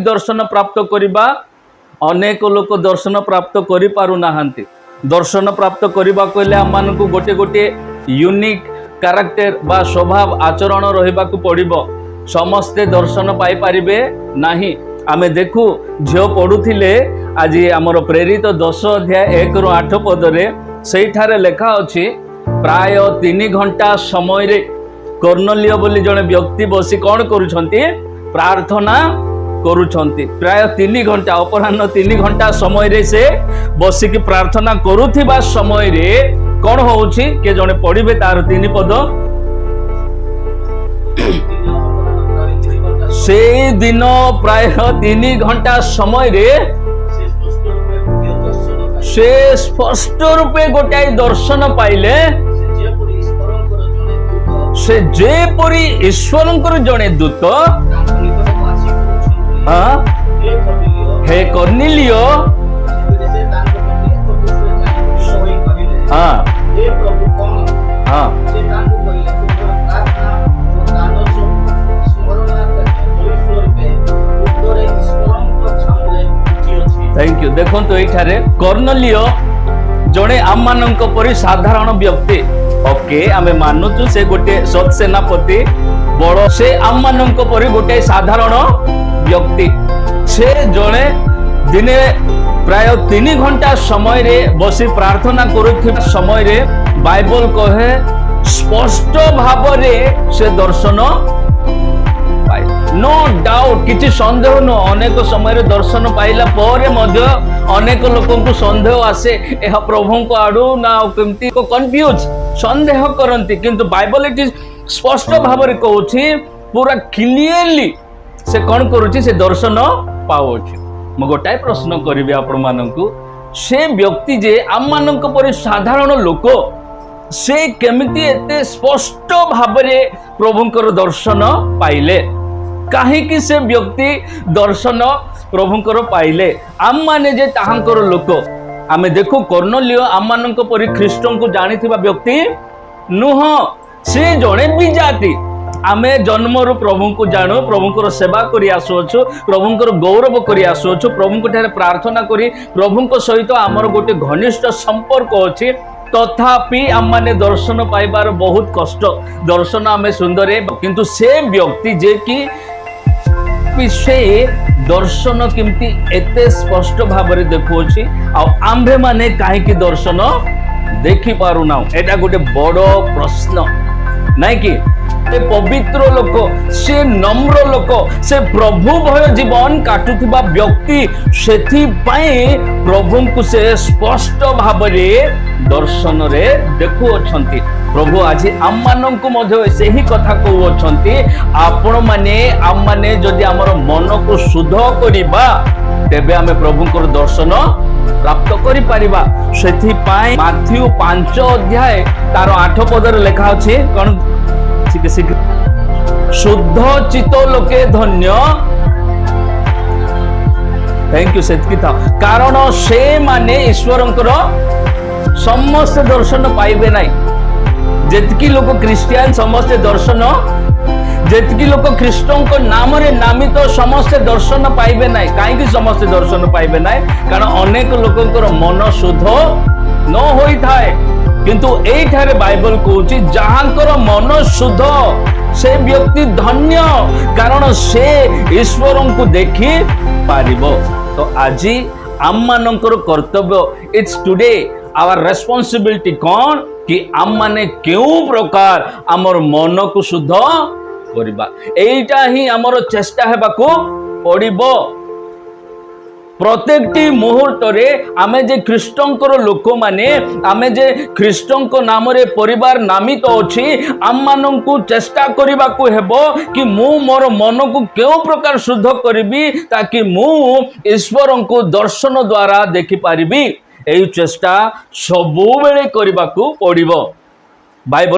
दर्शन प्राप्त करबा अनेक लोक दर्शन प्राप्त करि पारु नाहंती। दर्शन प्राप्त करबा कहले हम मानकु गोटे गोटे यूनिक कैरेक्टर बा स्वभाव आचरण रहिबा को पड़िबो। समस्ते दर्शन पाई परिबे नाही। आमे देखु झियो पढुथिले आज आमर प्रेरित 10 अध्याय 1 ରୁ 8 पदरे सेठारे लेखा अछि प्राय 3 घंटा समय रे कर्नेलियो बोली जने व्यक्ति बसी कौन करुछंती प्रार्थना करुछंती। प्राय 3 घंटा अपराह्न 3 घंटा समय रे से बसिक प्रार्थना करुथिबा समय रे कौन होउछि के जने पढिबे तार 3 पद। से दिन प्राय 3 घंटा समय रे से स्पष्ट रूपे गोटाई दर्शन पाइले से जेपरी ईश्वरंकर जने दूत हे कर्नेलियो थैंक यू। देखो तो ये कर्नेलियो जड़े आम मान परी साधारण व्यक्ति। ओके आमे मानुचु से गोटे सत सेनापति बड़ से आम मान परी गोटे साधारण व्यक्ति। से जड़े दिने प्राय 3 घंटा समय रे बसी प्रार्थना करुथिबा समय रे बाइबल कहे स्पष्ट भाव रे से दर्शन पाए। नो डाउट किछि संदेह न। अनेक समय रे दर्शन पाइला परे मध्य अनेक लोकन को संदेह आसे एहा प्रभु को आडू ना केमती को कंफ्यूज संदेह करंती। किंतु बाइबल इट स्पष्ट भाव रे कहउछि पूरा क्लियरली से कौन करुछि से दर्शन पाउछि। मो गोटाए प्रश्न करिबे आपण माननकु से व्यक्ति जे आम मानक परि साधारण लोक से केमिति एते स्पष्ट भाव रे प्रभुंकर दर्शन पाइले। काहेकि से व्यक्ति दर्शन प्रभुंकर पाइले आम माने जे ताहांकर लोक। आमे देखु कर्नेलियो आम मानक परि ख्रीष्टन को जानिथिबा व्यक्ति नुह। से जणे विजाति। आमे जन्मरु प्रभु को जानो प्रभुंकर सेवा करी आसुछु प्रभुंकर गौरव करी आसुछु प्रभुंक ठारे प्रार्थना करी प्रभुंक सहित आमर गोटे घनिष्ठ संपर्क अछि। तथापि आम माने दर्शन पाइबार बहुत कष्ट। दर्शन आमे सुंदर किंतु से व्यक्ति जे कि से दर्शन केमती एते स्पष्ट भाव रे देखुछि आ आंभे माने काहे कि दर्शन देखि पारु ना। एटा गोटे बड़ प्रश्न नहीं कि पवित्र लोक से नम्र लोक से प्रभु भय जीवन काटुथिबा व्यक्ति सेथि पई प्रभु को से स्पष्ट भाव रे दर्शन रे देखु अछंती। प्रभु आज आम मान को मध्य से ही कथा कहू अछंती आपण माने आम माने जदि हमर मन को शुद्ध करिबा तेबे आमे प्रभु को दर्शन प्राप्त करि परिबा। सेथि पई माथ्यू 5 अध्याय तार 8 पदर लेखा अछि कोन शुद्ध चित्त लोके धन्य। थैंक यू सेतकी था कारण से माने ईश्वरंकर समस्त दर्शन पाइबे नहीं। जेतकी लोक क्रिश्चियन समस्त दर्शन जेतकी लोक ख्रीष्टन को नाम रे नामित समस्त दर्शन पाइबे नहीं। काहेकि समस्त दर्शन पाइबे नहीं कारण अनेक लोकंकर मन शुद्ध न होई थाए। किंतु एई ठारे बाइबल कहूची जहांकर मन शुद्ध से व्यक्ति धन्य कारण से ईश्वर को देखि पारिबो। तो आज आम मानकर कर्तव्य इट्स टुडे आवर रेस्पॉन्सिबिलिटी कौन कि आम माने क्यों प्रकार आमर मन को शुद्ध करिबा। एइटा ही आमर चेष्टा हेबाकू पड़िबो। प्रत्येक मुहूर्त रे आमे जे ख्रीष्टंकर लोक माने आमे जे ख्रीष्टंक नाम रे परिवार नामित अछि आम मानन को चेष्टा करिबा को हेबो कि मु मोर मन को केउ प्रकार शुद्ध करिबी ताकि मु ईश्वर को दर्शन द्वारा देखि पारिबी। एई चेष्टा सबु बेले करिबा को पड़िबो। बाइबल